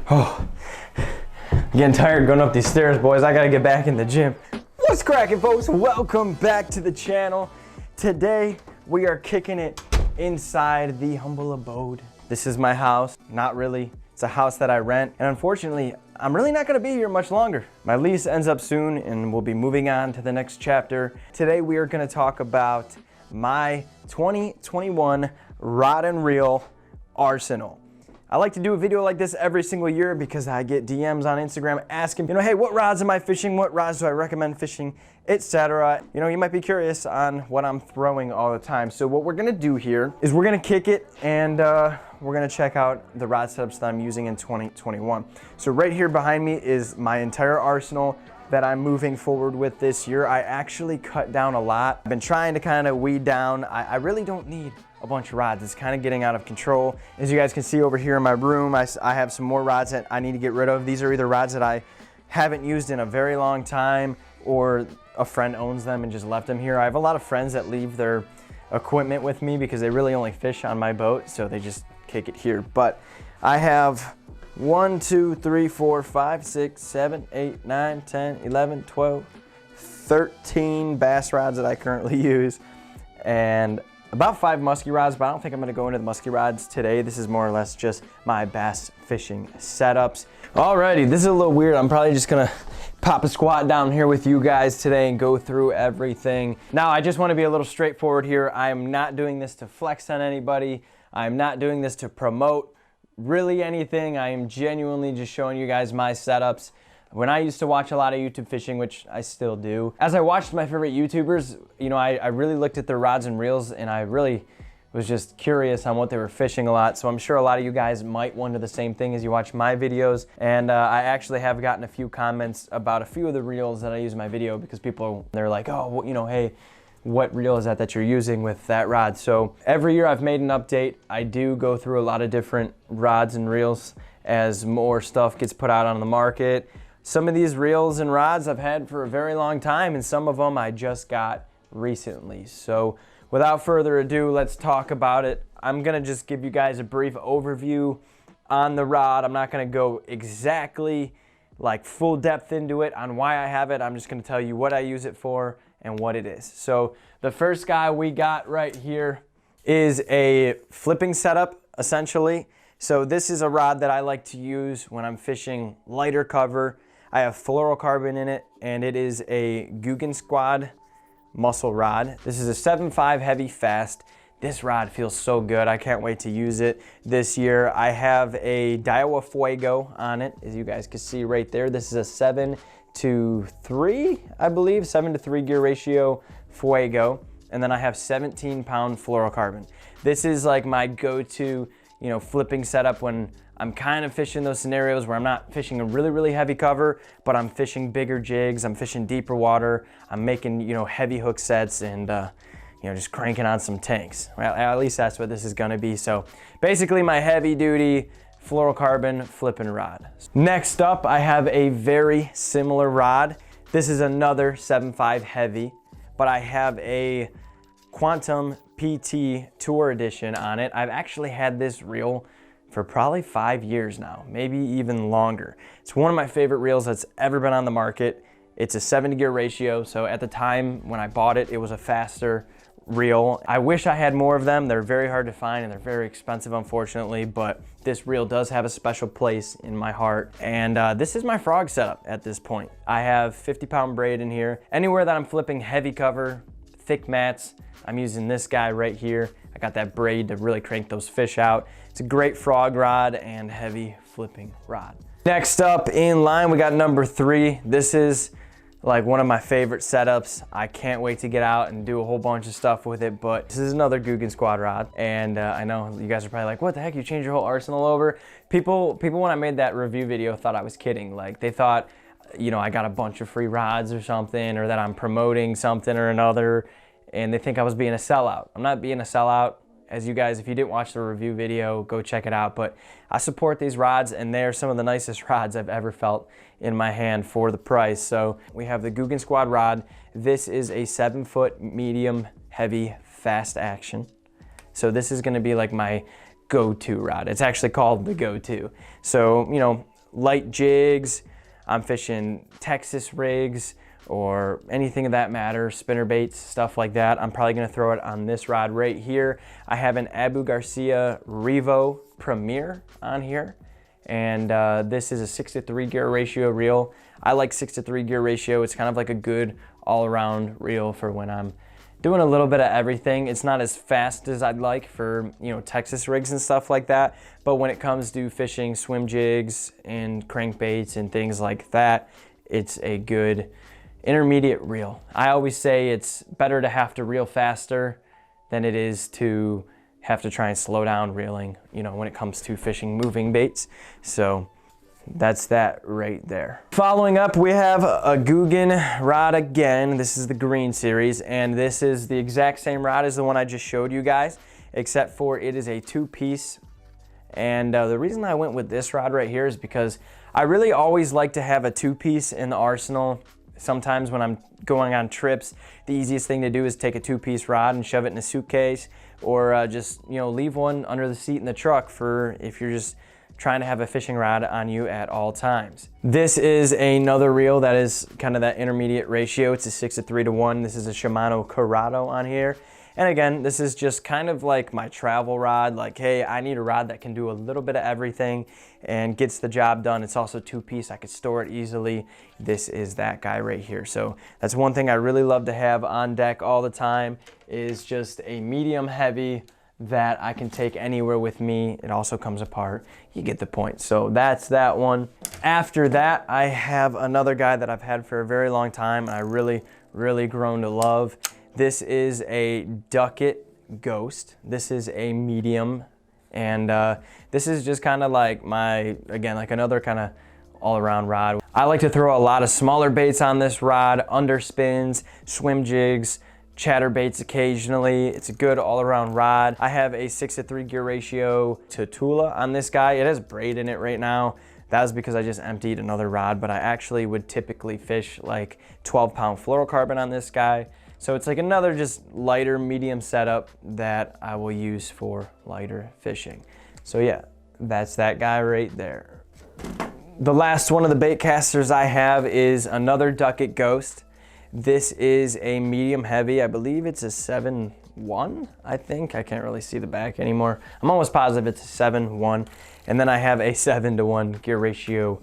Oh, I'm getting tired going up these stairs, boys. I gotta get back in the gym. What's cracking, folks? Welcome back to the channel. Today, we are kicking it inside the humble abode. This is my house. Not really. It's a house that I rent. And unfortunately, I'm really not gonna be here much longer. My lease ends up soon and we'll be moving on to the next chapter. Today, we are gonna talk about my 2021 rod and reel arsenal. I like to do a video like this every single year because I get DMs on Instagram asking, hey, what rods am I fishing? What rods do I recommend fishing, etc. You might be curious on what I'm throwing all the time. So what we're gonna do here is we're gonna kick it and we're gonna check out the rod setups that I'm using in 2021. So right here behind me is my entire arsenal that I'm moving forward with this year. I actually cut down a lot. I've been trying to kind of weed down. I really don't need a bunch of rods. It's kind of getting out of control. As you guys can see over here in my room, I have some more rods that I need to get rid of. These are either rods that I haven't used in a very long time or a friend owns them and just left them here. I have a lot of friends that leave their equipment with me because they really only fish on my boat, so they just kick it here. But I have 1, 2, 3, 4, 5, 6, 7, 8, 9, 10, 11, 12, 13 bass rods that I currently use, and about 5 musky rods, but I don't think I'm gonna go into the musky rods today. This is more or less just my bass fishing setups. Alrighty, this is a little weird. I'm probably just gonna pop a squat down here with you guys today and go through everything. Now, I just wanna be a little straightforward here. I am not doing this to flex on anybody. I'm not doing this to promote really anything. I am genuinely just showing you guys my setups. When I used to watch a lot of YouTube fishing, which I still do, as I watched my favorite YouTubers, I really looked at their rods and reels and I really was just curious on what they were fishing a lot. So I'm sure a lot of you guys might wonder the same thing as you watch my videos. And I actually have gotten a few comments about a few of the reels that I use in my video because they're like, oh, well, hey, what reel is that you're using with that rod? So every year I've made an update. I do go through a lot of different rods and reels as more stuff gets put out on the market. Some of these reels and rods I've had for a very long time, and some of them I just got recently. So without further ado, let's talk about it. I'm gonna just give you guys a brief overview on the rod. I'm not gonna go exactly like full depth into it on why I have it. I'm just gonna tell you what I use it for and what it is. So the first guy we got right here is a flipping setup, essentially. So this is a rod that I like to use when I'm fishing lighter cover. I have fluorocarbon in it, and it is a Guggen Squad muscle rod. This is a 7.5 heavy fast. This rod feels so good. I can't wait to use it this year. I have a Daiwa Fuego on it, as you guys can see right there. This is a 7:3, I believe, 7:3 gear ratio Fuego. And then I have 17-pound fluorocarbon. This is like my go-to, flipping setup when I'm kind of fishing those scenarios where I'm not fishing a really, really heavy cover, but I'm fishing bigger jigs, I'm fishing deeper water, I'm making, heavy hook sets and, just cranking on some tanks. Well, at least that's what this is gonna be. So basically my heavy duty fluorocarbon flipping rod. Next up, I have a very similar rod. This is another 7.5 heavy, but I have a Quantum PT Tour Edition on it. I've actually had this reel for probably 5 years now, maybe even longer. It's one of my favorite reels that's ever been on the market. It's a 70 gear ratio, so at the time when I bought it, it was a faster reel. I wish I had more of them. They're very hard to find and they're very expensive, unfortunately, but this reel does have a special place in my heart. And this is my frog setup at this point. I have 50-pound braid in here. Anywhere that I'm flipping heavy cover, thick mats, I'm using this guy right here. I got that braid to really crank those fish out. It's a great frog rod and heavy flipping rod. Next up in line, we got number 3. This is like one of my favorite setups. I can't wait to get out and do a whole bunch of stuff with it, but this is another Guggen Squad rod. And I know you guys are probably like, what the heck, you changed your whole arsenal over? People when I made that review video thought I was kidding. Like they thought, I got a bunch of free rods or something, or that I'm promoting something or another, and they think I was being a sellout. I'm not being a sellout. As you guys, if you didn't watch the review video, go check it out. But I support these rods, and they're some of the nicest rods I've ever felt in my hand for the price. So we have the Guggen Squad rod. This is a 7-foot medium heavy fast action. So this is gonna be like my go-to rod. It's actually called the go-to. So, light jigs, I'm fishing Texas rigs, or anything of that matter, spinner baits, stuff like that, I'm probably gonna throw it on this rod right here. I have an Abu Garcia Revo Premier on here, and this is a 6-to-3 gear ratio reel. I like 6-to-3 gear ratio. It's kind of like a good all-around reel for when I'm doing a little bit of everything. It's not as fast as I'd like for, you know, Texas rigs and stuff like that, but when it comes to fishing swim jigs and crankbaits and things like that, it's a good intermediate reel. I always say it's better to have to reel faster than it is to have to try and slow down reeling, you know, when it comes to fishing moving baits. So that's that right there. Following up, we have a Guggen rod again. This is the green series, and this is the exact same rod as the one I just showed you guys, except for it is a 2-piece. And the reason I went with this rod right here is because I really always like to have a 2-piece in the arsenal. Sometimes when I'm going on trips, the easiest thing to do is take a 2-piece rod and shove it in a suitcase, or just, you know, leave one under the seat in the truck for if you're just trying to have a fishing rod on you at all times. This is another reel that is kind of that intermediate ratio. It's a 6-to-3-to-1. This is a Shimano Corrado on here. And again, this is just kind of like my travel rod. Like, hey, I need a rod that can do a little bit of everything and gets the job done. It's also 2-piece. I could store it easily. This is that guy right here. So that's one thing I really love to have on deck all the time, is just a medium heavy that I can take anywhere with me. It also comes apart. You get the point. So that's that one. After that, I have another guy that I've had for a very long time, and I really grown to love. This is a Duckett Ghost. This is a medium, and this is just kind of like my, again, like another kind of all-around rod. I like to throw a lot of smaller baits on this rod, underspins, swim jigs, chatter baits occasionally. It's a good all-around rod. I have a 6-to-3 gear ratio to Tula on this guy. It has braid in it right now. That was because I just emptied another rod, but I actually would typically fish like 12-pound fluorocarbon on this guy. So it's like another just lighter medium setup that I will use for lighter fishing. So yeah, that's that guy right there. The last one of the bait casters I have is another Duckett Ghost. This is a medium heavy. I believe it's a 7-1, I think. I can't really see the back anymore. I'm almost positive it's a 7-1. And then I have a 7-to-1 gear ratio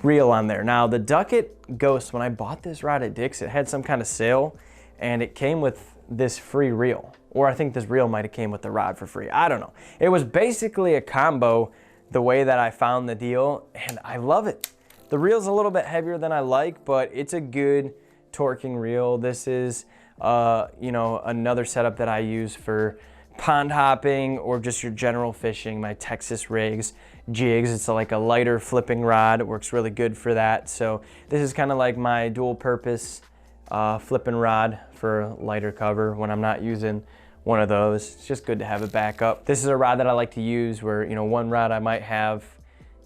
reel on there. Now the Duckett Ghost, when I bought this rod at Dick's, it had some kind of sale, and it came with this free reel. Or I think this reel might have came with the rod for free. I don't know. It was basically a combo the way that I found the deal, and I love it. The reel's a little bit heavier than I like, but it's a good torquing reel. This is, you know, another setup that I use for pond hopping or just your general fishing, my Texas rigs, jigs. It's like a lighter flipping rod. It works really good for that. So this is kind of like my dual purpose flipping rod for lighter cover when I'm not using one of those. It's just good to have a backup. This is a rod that I like to use where, you know, one rod I might have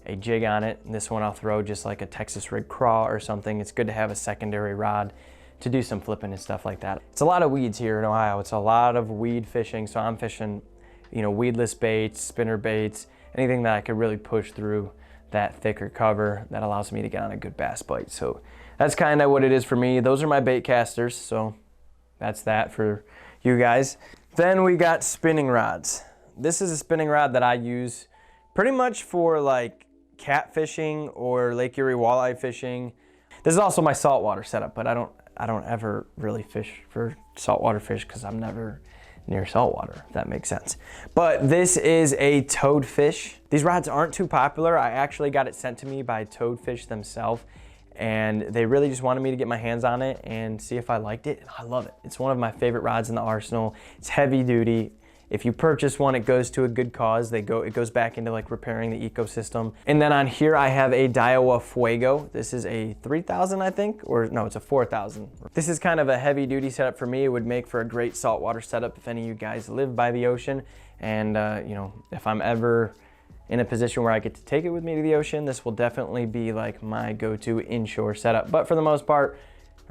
a jig on it, and this one I'll throw just like a Texas rig Croix or something. It's good to have a secondary rod to do some flipping and stuff like that. It's a lot of weeds here in Ohio. It's a lot of weed fishing, so I'm fishing, you know, weedless baits, spinner baits, anything that I could really push through that thicker cover that allows me to get on a good bass bite. So that's kind of what it is for me. Those are my bait casters, so that's that for you guys. Then we got spinning rods. This is a spinning rod that I use pretty much for like cat fishing or Lake Erie walleye fishing. This is also my saltwater setup, but I don't ever really fish for saltwater fish because I'm never near saltwater, if that makes sense. But this is a toadfish. These rods aren't too popular. I actually got it sent to me by toadfish themselves, and they really just wanted me to get my hands on it and see if I liked it, and I love it. It's one of my favorite rods in the arsenal. It's heavy duty. If you purchase one, it goes to a good cause. It goes back into like repairing the ecosystem. And then on here, I have a Daiwa Fuego. This is a 3000, I think, or no, it's a 4000. This is kind of a heavy duty setup for me. It would make for a great saltwater setup if any of you guys live by the ocean. And you know, if I'm ever in a position where I get to take it with me to the ocean, this will definitely be like my go-to inshore setup. But for the most part,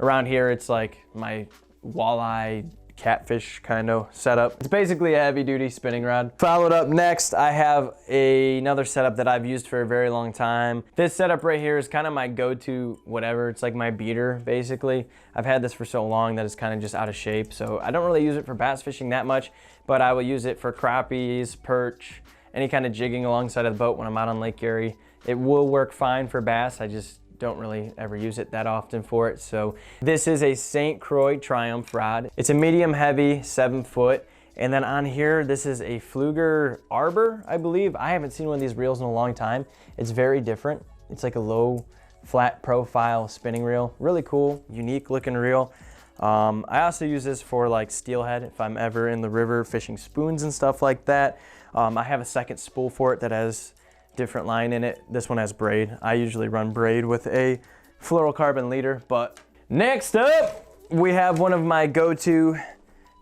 around here, it's like my walleye catfish kind of setup. It's basically a heavy duty spinning rod. Followed up next, I have another setup that I've used for a very long time. This setup right here is kind of my go-to whatever. It's like my beater, basically. I've had this for so long that it's kind of just out of shape. So I don't really use it for bass fishing that much, but I will use it for crappies, perch, any kind of jigging alongside of the boat when I'm out on Lake Erie. It will work fine for bass. I just don't really ever use it that often for it. So this is a St. Croix Triumph rod. It's a medium heavy, 7 foot. And then on here, this is a Pflueger Arbor, I believe. I haven't seen one of these reels in a long time. It's very different. It's like a low, flat profile spinning reel. Really cool, unique looking reel. I also use this for like steelhead if I'm ever in the river fishing spoons and stuff like that. I have a second spool for it that has different line in it. This one has braid. I usually run braid with a fluorocarbon leader. But next up, we have one of my go-to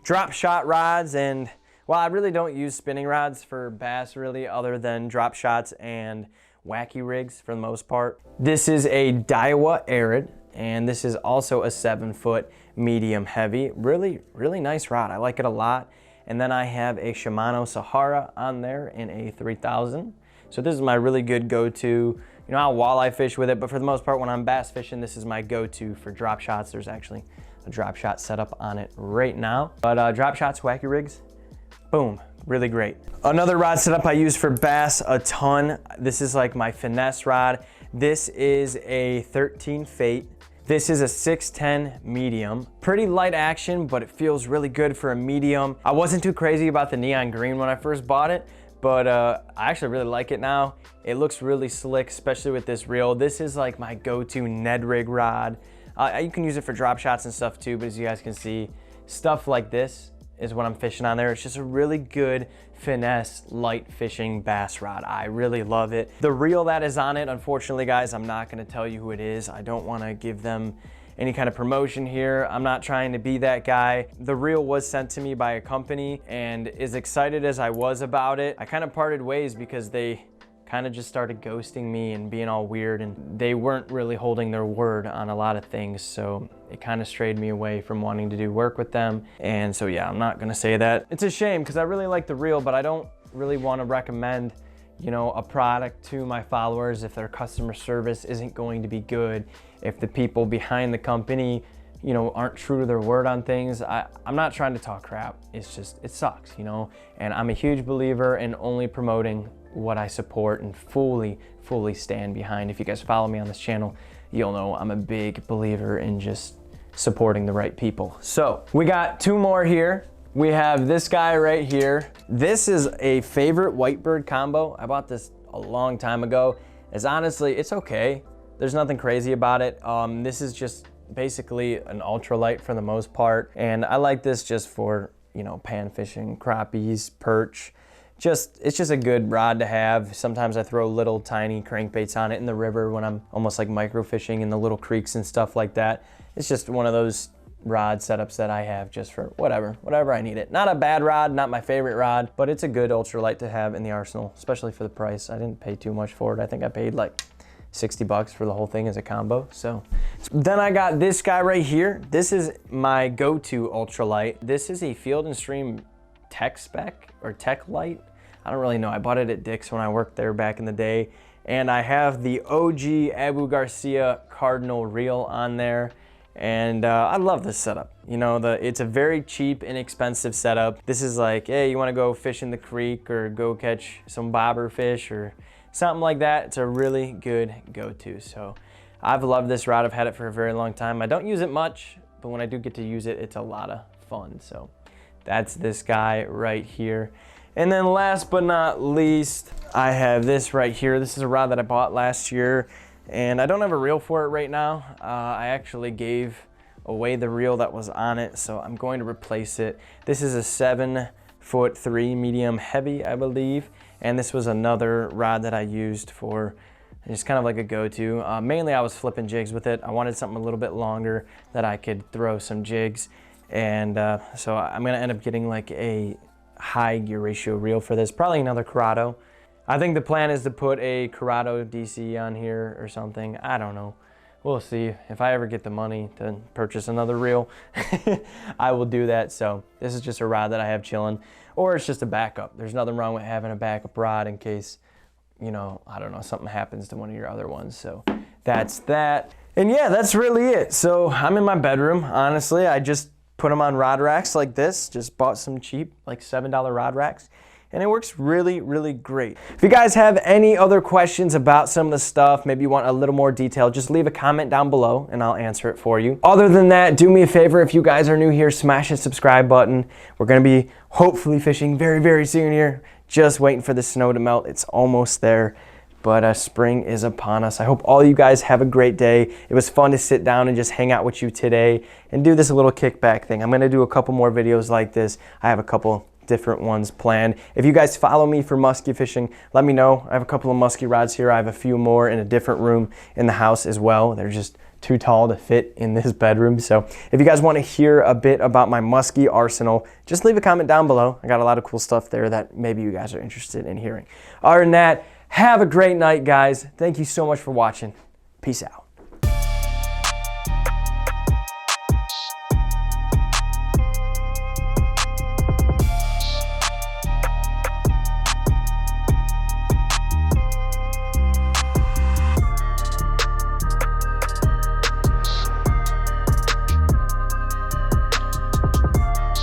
drop shot rods. And well, I really don't use spinning rods for bass really, other than drop shots and wacky rigs for the most part. This is a Daiwa Arid, and this is also a 7 foot medium heavy. Really nice rod. I like it a lot. And then I have a Shimano Sahara on there in a 3000. So this is my really good go-to. You know, I'll walleye fish with it, but for the most part, when I'm bass fishing, this is my go-to for drop shots. There's actually a drop shot setup on it right now. But drop shots, wacky rigs, boom, really great. Another rod setup I use for bass a ton. This is like my finesse rod. This is a 13 Fate. This is a 610 medium. Pretty light action, but it feels really good for a medium. I wasn't too crazy about the neon green when I first bought it, but I actually really like it now. It looks really slick, especially with this reel. This is like my go-to Ned rig rod. You can use it for drop shots and stuff too, but as you guys can see, stuff like this is what I'm fishing on there. It's just a really good finesse light fishing bass rod. I really love it. The reel that is on it, unfortunately guys, I'm not gonna tell you who it is. I don't wanna give them any kind of promotion here. I'm not trying to be that guy. The reel was sent to me by a company, and as excited as I was about it, I kind of parted ways because they kind of just started ghosting me and being all weird, and they weren't really holding their word on a lot of things. So it kind of strayed me away from wanting to do work with them. And so yeah, I'm not gonna say that. It's a shame because I really like the reel, but I don't really want to recommend, you know, a product to my followers if their customer service isn't going to be good, if the people behind the company, you know, aren't true to their word on things. I'm not trying to talk crap. It's just, it sucks, you know? And I'm a huge believer in only promoting what I support and fully stand behind. If you guys follow me on this channel, you'll know I'm a big believer in just supporting the right people. So we got two more here. We have this guy right here. This is a favorite Whitebird combo. I bought this a long time ago. It's honestly, it's okay. There's nothing crazy about it. This is just basically an ultralight for the most part. And I like this just for, you know, pan fishing, crappies, perch. It's just a good rod to have. Sometimes I throw little tiny crankbaits on it in the river when I'm almost like micro fishing in the little creeks and stuff like that. It's just one of those rod setups that I have just for whatever I need it. Not a bad rod, not my favorite rod, but it's a good ultralight to have in the arsenal, especially for the price. I didn't pay too much for it. I think I paid like 60 bucks for the whole thing as a combo. So then I got this guy right here. This is my go-to ultralight. This is a Field & Stream Tech Spec or Tech Light. I don't really know. I bought it at Dick's when I worked there back in the day. And I have the OG Abu Garcia Cardinal reel on there. And I love this setup. You know, it's a very cheap, inexpensive setup. This is like, hey, you wanna go fish in the creek or go catch some bobber fish or something like that. It's a really good go-to. So I've loved this rod. I've had it for a very long time. I don't use it much, but when I do get to use it, it's a lot of fun. So that's this guy right here. And then last but not least, I have this right here. This is a rod that I bought last year, and I don't have a reel for it right now. I actually gave away the reel that was on it, so I'm going to replace it. This is a 7'3" medium heavy, I believe. And this was another rod that I used for just kind of like a go-to. Mainly I was flipping jigs with it. I wanted something a little bit longer that I could throw some jigs. And so I'm gonna end up getting like a high gear ratio reel for this, probably another Corrado. I think the plan is to put a Corrado DC on here or something. I don't know. we'll see. If I ever get the money to purchase another reel, I will do that. So this is just a rod that I have chilling, or it's just a backup. There's nothing wrong with having a backup rod in case, you know, I don't know, something happens to one of your other ones. So that's that. And yeah, that's really it. So I'm in my bedroom. Honestly, I just put them on rod racks like this. Just bought some cheap, like $7 rod racks. And it works really, really great. If you guys have any other questions about some of the stuff, maybe you want a little more detail, just leave a comment down below and I'll answer it for you. Other than that, do me a favor, if you guys are new here, smash the subscribe button. We're gonna be hopefully fishing very, very soon here. Just waiting for the snow to melt. It's almost there, but spring is upon us. I hope all you guys have a great day. It was fun to sit down and just hang out with you today and do this little kickback thing. I'm gonna do a couple more videos like this. I have a couple different ones planned. If you guys follow me for muskie fishing, let me know. I have a couple of muskie rods here. I have a few more in a different room in the house as well. They're just too tall to fit in this bedroom. So if you guys want to hear a bit about my muskie arsenal, just leave a comment down below. I got a lot of cool stuff there that maybe you guys are interested in hearing. Other than that, have a great night, guys. Thank you so much for watching. Peace out.